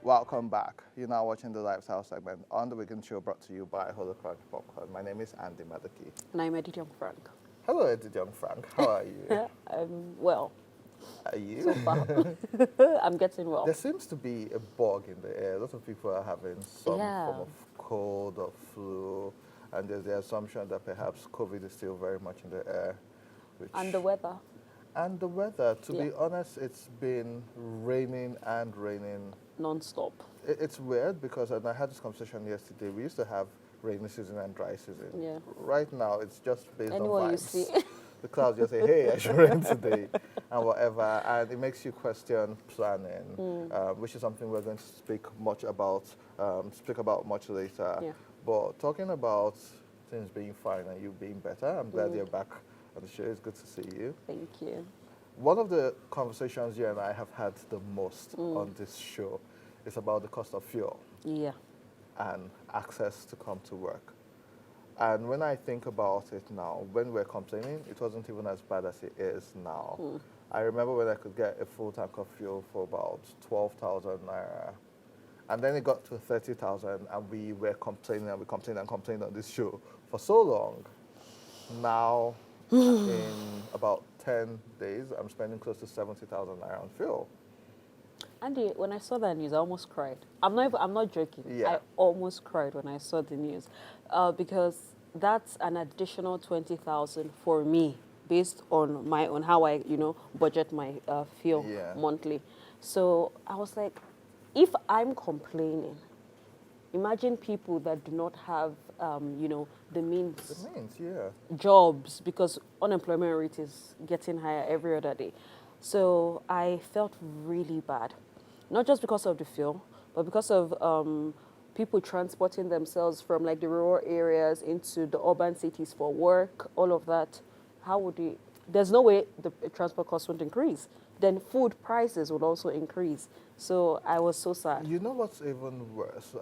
Welcome back. You're now watching the Lifestyle segment on the Weekend Show brought to you by Holo Crunch Popcorn. My name is Andy Madaki. And I'm Eddie Young Frank. Hello, Eddie Young Frank. How are you? Well, Are you? so far. I'm getting well. There seems to be a bug in the air. A lot of people are having some Yeah. form of cold or flu, and there's the assumption that perhaps COVID is still very much in the air. And the weather. And the weather, to be Yeah. honest, it's been raining and raining. Non-stop. It's weird because, and I had this conversation yesterday, we used to have rainy season and dry season. Yeah. Right now, it's just based Anyone on you vibes. see. The clouds just say, hey, I should rain today, and whatever. And it makes you question planning, which is something we're going to speak about much later. Yeah. But talking about things being fine and you being better, I'm glad you're back on the show. It's good to see you. Thank you. One of the conversations you and I have had the most on this show is about the cost of fuel Yeah. and access to come to work. And when I think about it now, when we're complaining, it wasn't even as bad as it is now. I remember when I could get a full tank of fuel for about 12,000 naira. And then it got to 30,000 and we were complaining and we complained and complained on this show for so long. Now, in about 10 days, I'm spending close to 70,000 naira on fuel. Andy, when I saw that news, I almost cried. I'm not joking. Yeah. I almost cried when I saw the news, because that's an additional 20,000 for me, based on how I budget my fuel Yeah. monthly. So I was like, if I'm complaining, imagine people that do not have the means, It means, yeah. jobs, because unemployment rate is getting higher every other day. So I felt really bad, not just because of the fuel, but because of people transporting themselves from like the rural areas into the urban cities for work, all of that. How would you? There's no way the transport costs won't increase. Then food prices would also increase. So I was so sad. You know what's even worse?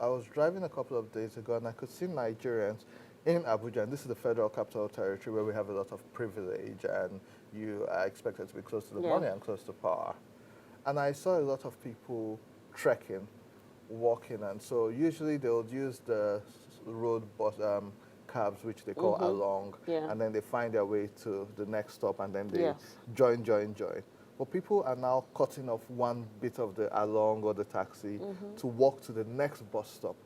I was driving a couple of days ago and I could see Nigerians in Abuja, and this is the Federal Capital Territory where we have a lot of privilege and you are expected to be close to the Yeah. money and close to power. And I saw a lot of people trekking, walking, and so usually they would use the road bus cabs, which they call along, Yeah. and then they find their way to the next stop and then they Yes. join. But people are now cutting off one bit of the along or the taxi to walk to the next bus stop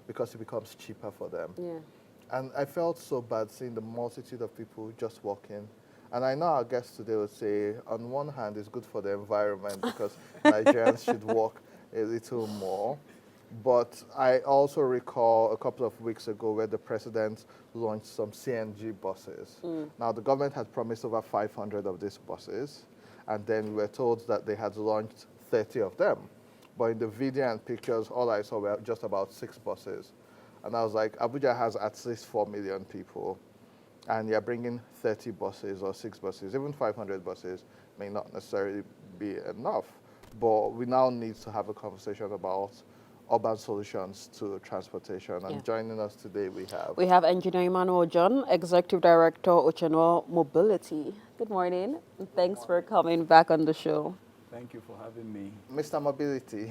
because it becomes cheaper for them. Yeah. And I felt so bad seeing the multitude of people just walking. And I know our guests today would say, on one hand, it's good for the environment because Nigerians should walk a little more. But I also recall a couple of weeks ago where the president launched some CNG buses. Now, the government had promised over 500 of these buses, and then we were told that they had launched 30 of them. But in the video and pictures, all I saw were just about 6 buses. And I was like, Abuja has at least 4 million people, and you're bringing 30 buses or 6 buses, even 500 buses may not necessarily be enough. But we now need to have a conversation about urban solutions to transportation. And Yeah. joining us today, we have We have Engineer Emmanuel John, Executive Director, Ochenwa Mobility. Good morning, and thanks for coming back on the show. Thank you for having me. Mr. Mobility.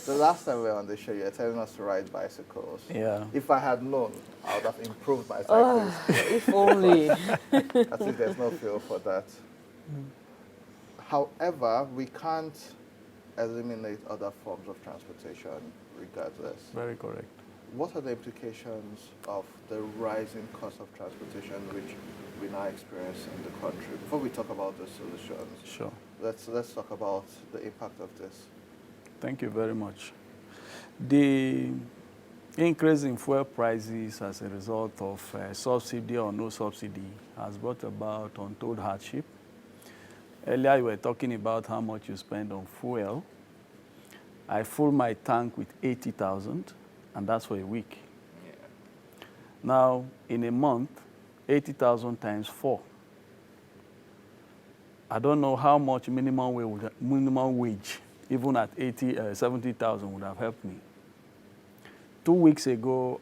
The last time we were on the show, you were telling us to ride bicycles. Yeah. If I had known, I would have improved my Oh, cycling. if only. At least there's no fuel for that. However, we can't eliminate other forms of transportation regardless. Very correct. What are the implications of the rising cost of transportation which we now experience in the country? Before we talk about the solutions, Sure. let's talk about the impact of this. Thank you very much. The increase in fuel prices as a result of subsidy or no subsidy has brought about untold hardship. Earlier, you were talking about how much you spend on fuel. I fill my tank with 80,000, and that's for a week. Now, in a month, 80,000 times 4. I don't know how much minimum wage, even at 70,000, would have helped me. 2 weeks ago,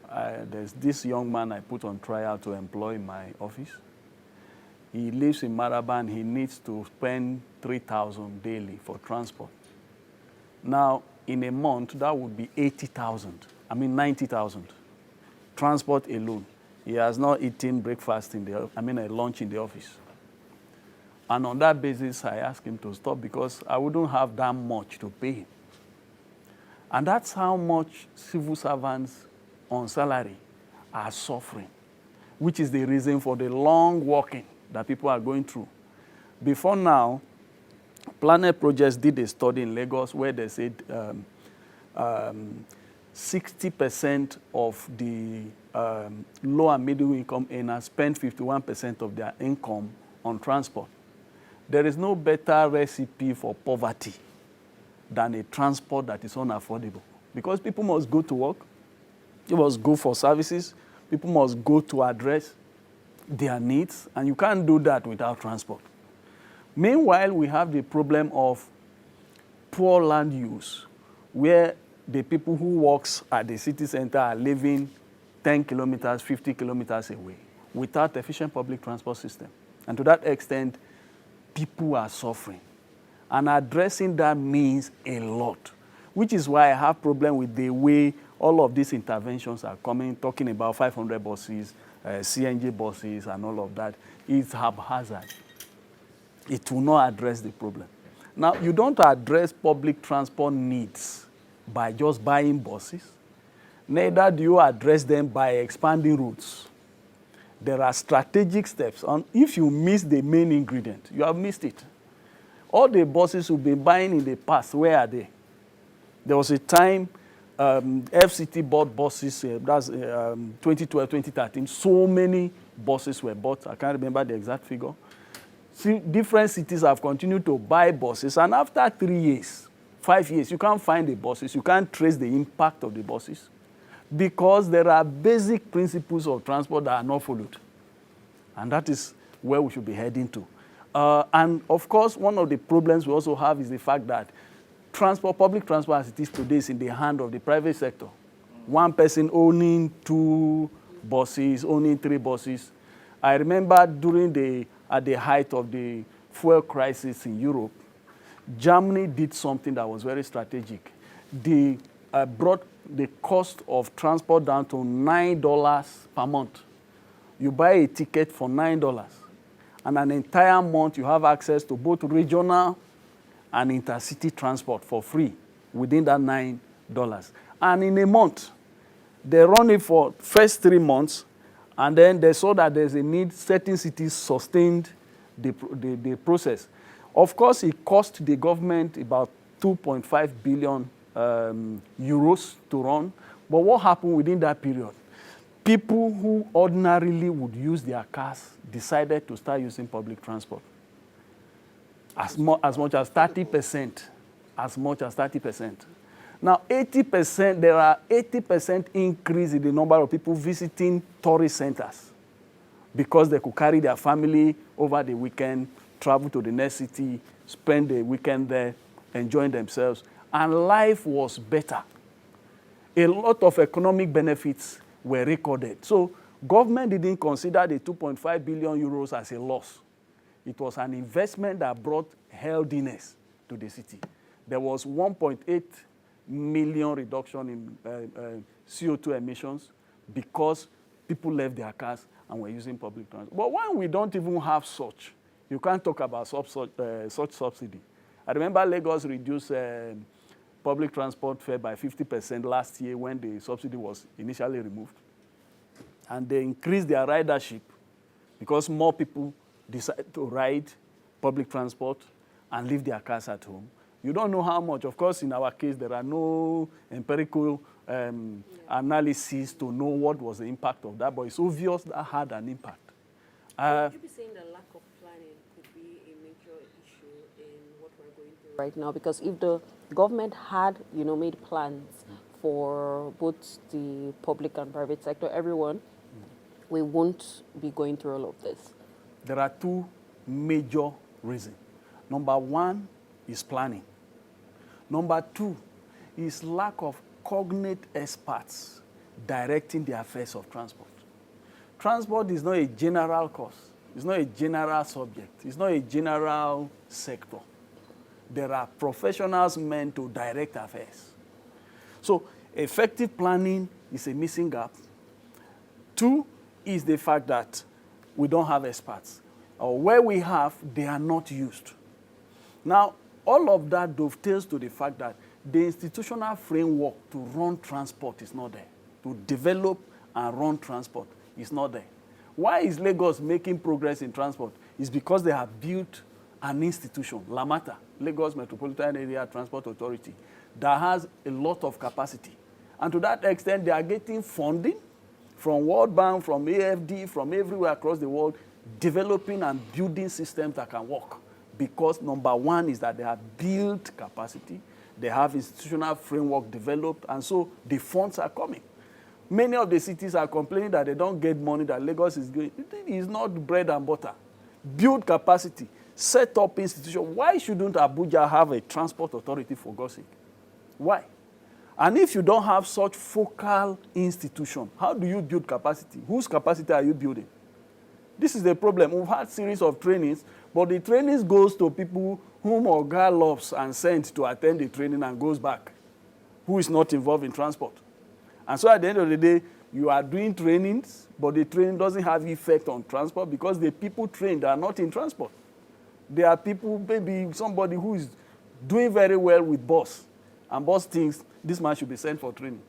there's this young man I put on trial to employ in my office. He lives in Maraban. He needs to spend 3,000 daily for transport. Now, in a month, that would be 80,000. I mean 90,000. Transport alone. He has not eaten breakfast a lunch in the office. And on that basis, I asked him to stop because I wouldn't have that much to pay him. And that's how much civil servants on salary are suffering, which is the reason for the long walking that people are going through. Before now, Planet Projects did a study in Lagos where they said 60% of the low and middle income earners spend 51% of their income on transport. There is no better recipe for poverty than a transport that is unaffordable. Because people must go to work, they must go for services, people must go to address their needs, and you can't do that without transport. Meanwhile, we have the problem of poor land use, where the people who work at the city center are living 10 kilometers, 50 kilometers away without efficient public transport system. And to that extent, people are suffering. And addressing that means a lot, which is why I have problem with the way all of these interventions are coming, talking about 500 buses, CNG buses, and all of that. It's haphazard. It will not address the problem. Now, you don't address public transport needs by just buying buses. Neither do you address them by expanding routes. There are strategic steps, and if you miss the main ingredient, you have missed it. All the buses you've been buying in the past, where are they? There was a time FCT bought buses, that's 2012, 2013. So many buses were bought. I can't remember the exact figure. See, different cities have continued to buy buses, and after 3 years, 5 years, you can't find the buses. You can't trace the impact of the buses because there are basic principles of transport that are not followed. And that is where we should be heading to. And of course, one of the problems we also have is the fact that public transport as it is today is in the hand of the private sector. One person owning 2 buses, owning 3 buses. I remember at the height of the fuel crisis in Europe, Germany did something that was very strategic. They brought the cost of transport down to $9 per month. You buy a ticket for $9, and an entire month you have access to both regional and intercity transport for free within that $9. And in a month, they run it for first 3 months, and then they saw that there's a need, certain cities sustained the process. Of course, it cost the government about 2.5 billion euros to run. But what happened within that period? People who ordinarily would use their cars decided to start using public transport. As much as 30%. As much as 30%. Now, 80%, there are 80% increase in the number of people visiting tourist centers because they could carry their family over the weekend, travel to the next city, spend the weekend there, enjoying themselves, and life was better. A lot of economic benefits were recorded. So government didn't consider the 2.5 billion euros as a loss. It was an investment that brought healthiness to the city. There was 1.8 million reduction in CO2 emissions because people left their cars and were using public transport. But when we don't even have such, you can't talk about such subsidy. I remember Lagos reduced public transport fare by 50% last year when the subsidy was initially removed. And they increased their ridership because more people decide to ride public transport and leave their cars at home. You don't know how much. Of course, in our case, there are no empirical analysis to know what was the impact of that, but it's obvious that had an impact. Would you be saying that lack of planning could be a major issue in what we're going through right now? Because if the government had, made plans for both the public and private sector, everyone, we won't be going through all of this. There are 2 major reasons. Number 1 is planning. Number 2 is lack of cognate experts directing the affairs of transport. Transport is not a general course. It's not a general subject. It's not a general sector. there are professionals meant to direct affairs. So effective planning is a missing gap. 2 is the fact that we don't have experts. Or where we have, they are not used. Now, all of that dovetails to the fact that the institutional framework to run transport is not there. To develop and run transport is not there. Why is Lagos making progress in transport? It's because they have built an institution, LAMATA, Lagos Metropolitan Area Transport Authority, that has a lot of capacity. And to that extent, they are getting funding from World Bank, from AFD, from everywhere across the world, developing and building systems that can work. Because number one is that they have built capacity, they have institutional framework developed, and so the funds are coming. Many of the cities are complaining that they don't get money that Lagos is going. It is not bread and butter. Build capacity, set up institutions. Why shouldn't Abuja have a transport authority, for God's sake? Why? And if you don't have such focal institution, how do you build capacity? Whose capacity are you building? This is the problem. We've had series of trainings, but the trainings goes to people whom Oga loves and sent to attend the training and goes back, who is not involved in transport. And so at the end of the day, you are doing trainings, but the training doesn't have effect on transport because the people trained are not in transport. There are people, maybe somebody who is doing very well with boss, and boss thinks this man should be sent for training.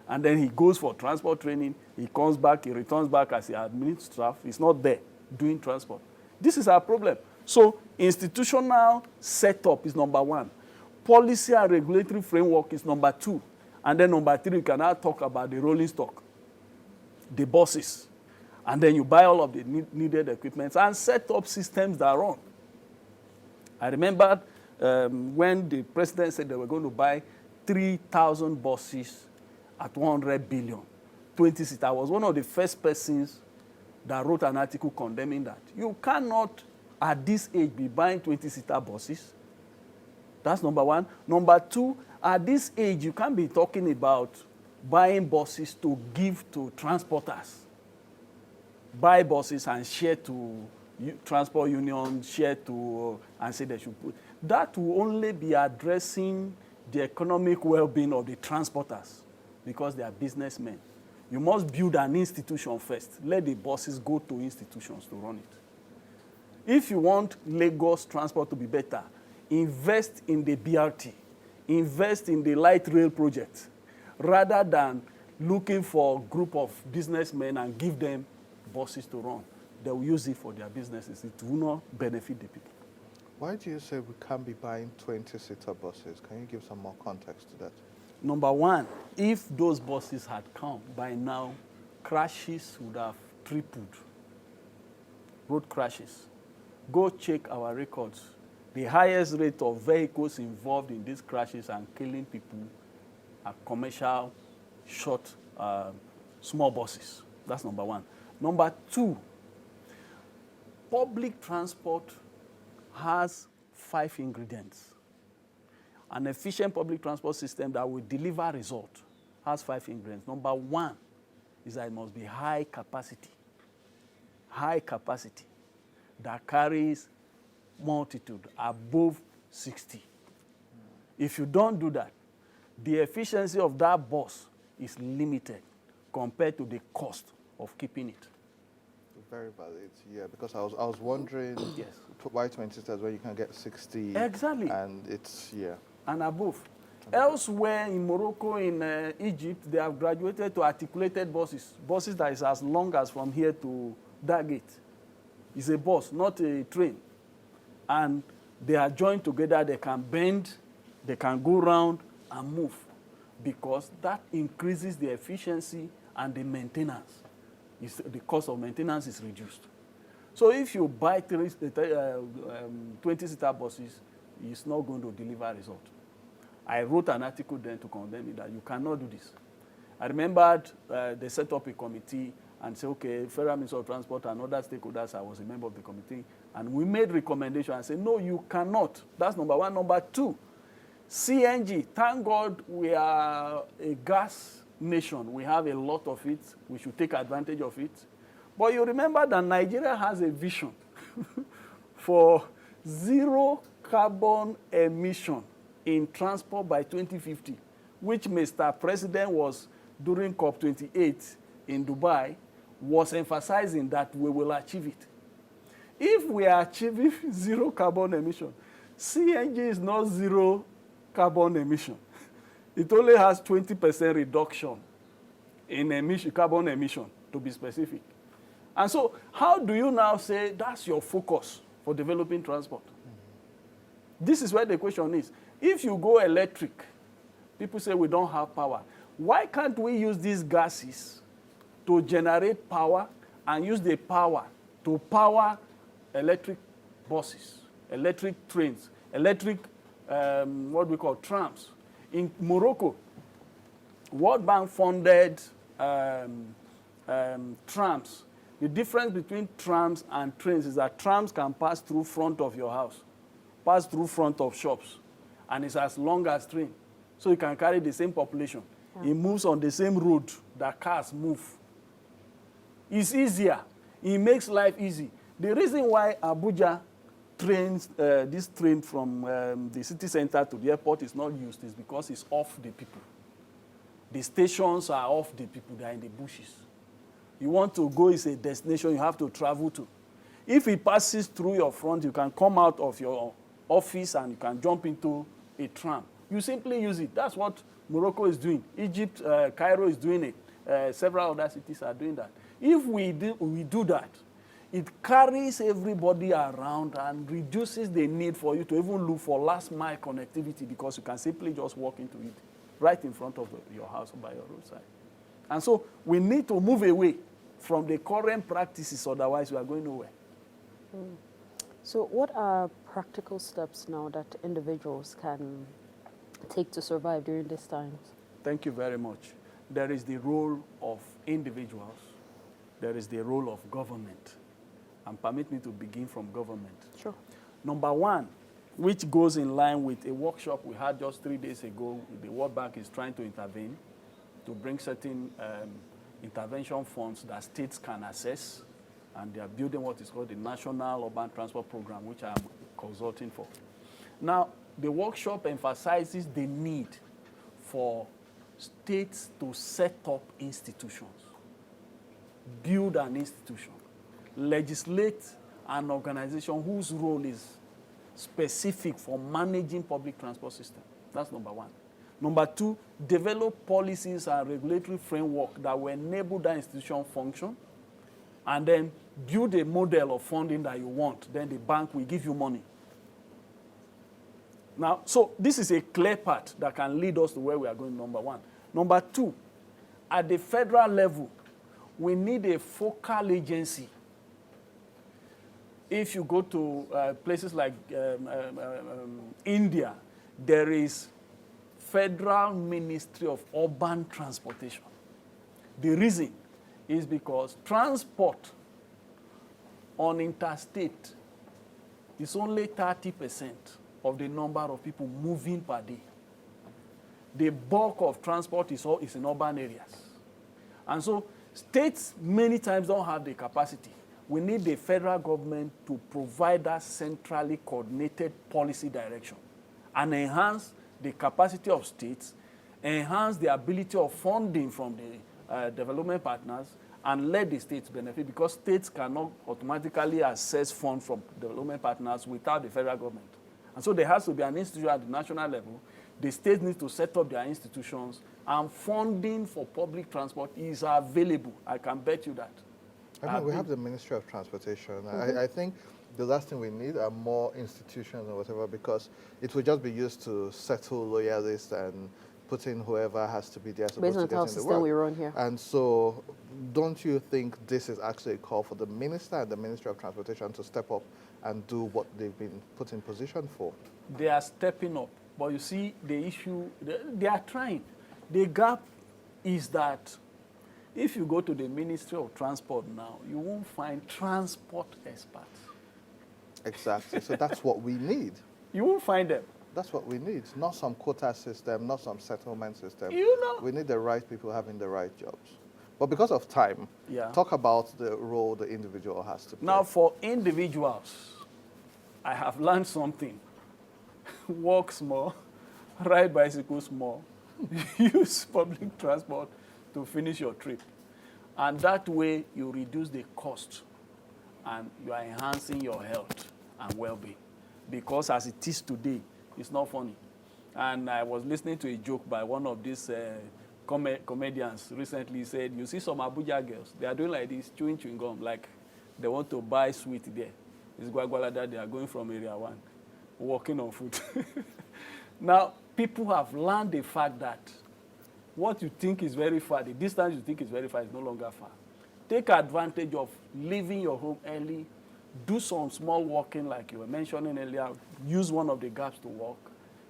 And then he goes for transport training, he comes back, he returns back as he admits staff. He's not there doing transport. This is our problem. So institutional setup is number one. Policy and regulatory framework is number two. And then number three, you can now talk about the rolling stock, the buses. And then you buy all of the needed equipment and set up systems that run. I remember when the president said they were going to buy 3,000 buses at 100 billion, 20-seater. I was one of the first persons that wrote an article condemning that. You cannot, at this age, be buying 20-seater buses. That's number one. Number two, at this age, you can't be talking about buying buses to give to transporters. Buy buses and share to transport unions, share to, and say they should put. That will only be addressing the economic well-being of the transporters because they are businessmen. You must build an institution first. Let the buses go to institutions to run it. If you want Lagos transport to be better, invest in the BRT. Invest in the light rail project rather than looking for a group of businessmen and give them buses to run. They will use it for their businesses. It will not benefit the people. Why do you say we can't be buying 20-seater buses? Can you give some more context to that? Number one, if those buses had come by now, crashes would have tripled. Road crashes. Go check our records. The highest rate of vehicles involved in these crashes and killing people are commercial, short, small buses. That's number one. Number two, public transport has 5 ingredients. An efficient public transport system that will deliver results has 5 ingredients. Number one is that it must be high capacity. High capacity that carries multitude above 60. If you don't do that, the efficiency of that bus is limited compared to the cost of keeping it. Very valid, yeah, because I was wondering Yes. why 20-seaters when you can get 60. Exactly. And it's, yeah. And above. Elsewhere in Morocco, in Egypt, they have graduated to articulated buses. Buses that is as long as from here to that gate. It's a bus, not a train. And they are joined together, they can bend, they can go round and move because that increases the efficiency and the maintenance. The cost of maintenance is reduced. So if you buy 20-seater buses, it's not going to deliver a result. I wrote an article then to condemn it that you cannot do this. I remembered they set up a committee and said, okay, Federal Minister of Transport and other stakeholders, I was a member of the committee, and we made recommendations and said, no, you cannot. That's number one. Number two, CNG. Thank God we are a gas nation. We have a lot of it. We should take advantage of it. But you remember that Nigeria has a vision for zero carbon emission in transport by 2050, which Mr. President was during COP28 in Dubai, was emphasizing that we will achieve it. If we are achieving zero carbon emission, CNG is not zero carbon emission. It only has 20% reduction in emission, carbon emission, to be specific. And so how do you now say that's your focus for developing transport? This is where the question is. If you go electric, people say we don't have power. Why can't we use these gases to generate power and use the power to power electric buses, electric trains, electric, what we call trams? In Morocco, World Bank funded trams. The difference between trams and trains is that trams can pass through front of your house, pass through front of shops, and it's as long as train. So you can carry the same population. Yeah. It moves on the same road that cars move. It's easier. It makes life easy. The reason why Abuja trains, this train from the city center to the airport is not used is because it's off the people. The stations are off the people. They're in the bushes. You want to go, it's a destination you have to travel to. If it passes through your front, you can come out of your office and you can jump into a tram. You simply use it. That's what Morocco is doing. Egypt, Cairo is doing it. Several other cities are doing that. If we do that, it carries everybody around and reduces the need for you to even look for last mile connectivity because you can simply just walk into it right in front of your house or by your roadside. And so we need to move away from the current practices, otherwise we are going nowhere. So what are practical steps now that individuals can take to survive during these times? Thank you very much. There is the role of individuals. There is the role of government. And permit me to begin from government. Sure. Number one, which goes in line with a workshop we had just 3 days ago, the World Bank is trying to intervene to bring certain intervention funds that states can access, and they are building what is called the National Urban Transport Program, which I am consulting for. Now, the workshop emphasizes the need for states to set up institutions, build an institution, legislate an organization whose role is specific for managing public transport system. That's number one. Number two, develop policies and regulatory framework that will enable that institution function, and then build a model of funding that you want. Then the bank will give you money. Now, so this is a clear path that can lead us to where we are going, number one. Number two, at the federal level, we need a focal agency. If you go to places like India, there is Federal Ministry of Urban Transportation. The reason is because transport on interstate is only 30% of the number of people moving per day. The bulk of transport is in urban areas. And so states many times don't have the capacity. We need the federal government to provide that centrally coordinated policy direction and enhance the capacity of states, enhance the ability of funding from the development partners, and let the states benefit, because states cannot automatically access funds from development partners without the federal government. And so there has to be an institution at the national level. The states need to set up their institutions, and funding for public transport is available. I can bet you that. I mean, we have the Ministry of Transportation. I think the last thing we need are more institutions or whatever, because it will just be used to settle loyalists and put in whoever has to be there supposed to get in the work. Based on the system we run here. And so don't you think this is actually a call for the minister and the Ministry of Transportation to step up and do what they've been put in position for? They are stepping up. But you see, the issue, they are trying. The gap is that if you go to the Ministry of Transport now, you won't find transport experts. Exactly. So that's what we need. You won't find them. That's what we need. Not some quota system, not some settlement system. You know. We need the right people having the right jobs. But because of time, talk about the role the individual has to play. Now, for individuals, I have learned something walk small, ride bicycles more, use public transport to finish your trip. And that way, you reduce the cost and you are enhancing your health and well-being. Because as it is today, it's not funny. And I was listening to a joke by one of these comedians recently. He said, you see some Abuja girls, they are doing like this, chewing gum, like they want to buy sweet there. It's Gwagwalada, they are going from area 1, walking on foot. Now, people have learned the fact that what you think is very far, the distance you think is very far is no longer far. Take advantage of leaving your home early. Do some small walking like you were mentioning earlier. Use one of the gaps to walk.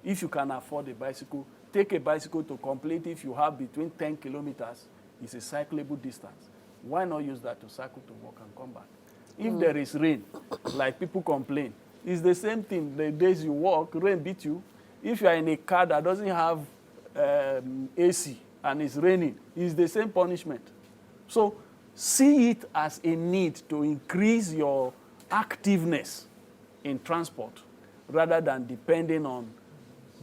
If you can afford a bicycle, take a bicycle to complete. If you have between 10 kilometers, it's a cyclable distance. Why not use that to cycle to work and come back? If there is rain, like people complain, it's the same thing. The days you walk, rain beat you. If you are in a car that doesn't have AC and it's raining, it's the same punishment. So see it as a need to increase your activeness in transport rather than depending on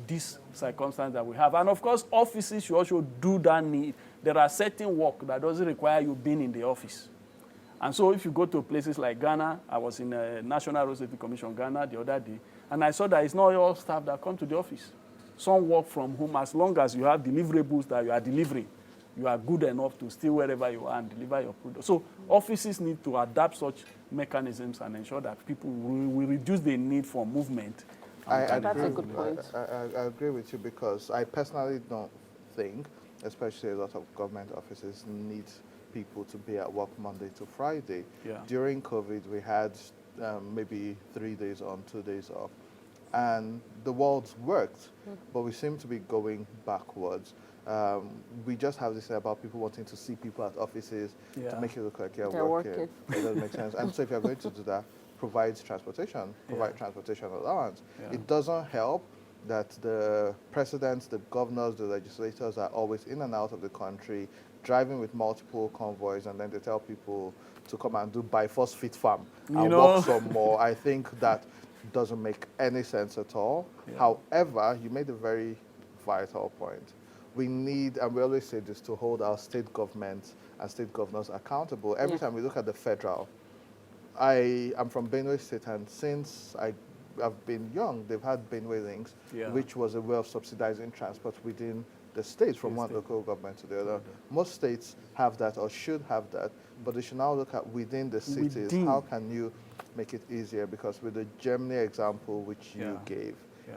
this circumstance that we have. And of course, offices should also do that need. There are certain work that doesn't require you being in the office. And so if you go to places like Ghana, I was in a National Road Safety Commission Ghana the other day, and I saw that it's not all staff that come to the office. Some work from home. As long as you have deliverables that you are delivering, you are good enough to stay wherever you are and deliver your product. So offices need to adapt such mechanisms and ensure that people will reduce the need for movement. That's a good point. I agree with you because I personally don't think, especially a lot of government offices, need people to be at work Monday to Friday. Yeah. During COVID, we had maybe 3 days on, 2 days off. And the world's worked, but we seem to be going backwards. We just have this about people wanting to see people at offices to make it look like they're working. It doesn't make sense. And so if you're going to do that, provide transportation allowance. Yeah. It doesn't help that the presidents, the governors, the legislators are always in and out of the country, driving with multiple convoys, and then they tell people to come and do by force fit farm and walk some more. I think that doesn't make any sense at all. Yeah. However, you made a very vital point. We need, and we always say this, to hold our state governments and state governors accountable. Every time we look at the federal, I am from Benue State, and since I've been young, they've had Benue Links, which was a way of subsidizing transport within the state from one local government to the other. Most states have that or should have that, but they should now look at within the cities. How can you make it easier? Because with the Germany example which you gave,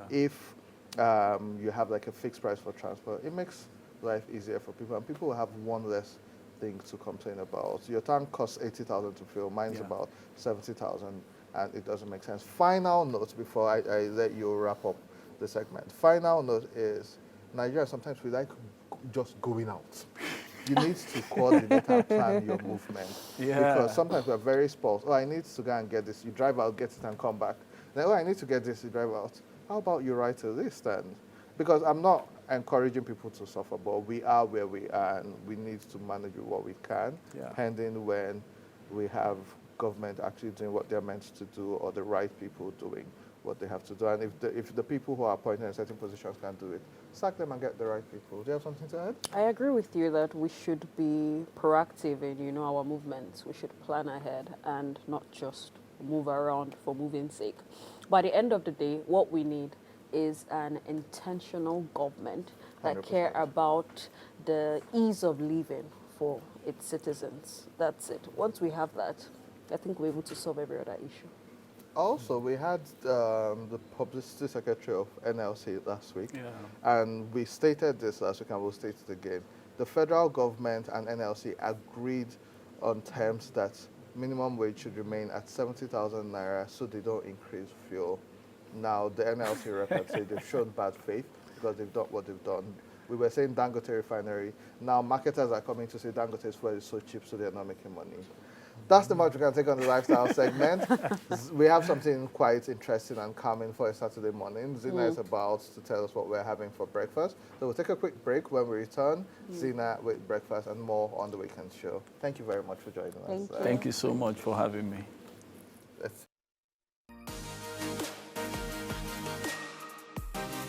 if you have like a fixed price for transport, it makes life easier for people, and people will have one less thing to complain about. Your tank costs 80,000 to fill, mine's about 70,000, and it doesn't make sense. Final note before I let you wrap up the segment. Final note is, Nigeria, sometimes we like just going out. You need to coordinate and plan your movement. Because sometimes we're very spoiled. Oh, I need to go and get this. You drive out, get it, and come back. Then, oh, I need to get this, you drive out. How about you write a list then? Because I'm not encouraging people to suffer, but we are where we are, and we need to manage with what we can, pending when we have government actually doing what they're meant to do, or the right people doing what they have to do. And if the people who are appointed in certain positions can't do it, sack them and get the right people. Do you have something to add? I agree with you that we should be proactive in our movements. We should plan ahead and not just move around for moving's sake. By the end of the day, what we need is an intentional government that 100%. care about the ease of living for its citizens. That's it. Once we have that, I think we're able to solve every other issue. Also, we had the publicity secretary of NLC last week, and we stated this last week and we'll state it again. The federal government and NLC agreed on terms that minimum wage should remain at 70,000 naira so they don't increase fuel. Now, the NLC rep had said they've shown bad faith because they've done what they've done. We were saying Dangote refinery. Now, marketers are coming to say Dangote's fuel is so cheap, so they're not making money. That's the much we can take on the lifestyle segment. We have something quite interesting and calming for a Saturday morning. Zina is about to tell us what we're having for breakfast. So we'll take a quick break. When we return, Zina with breakfast and more on the weekend show. Thank you very much for joining us. Thank you so much for having me.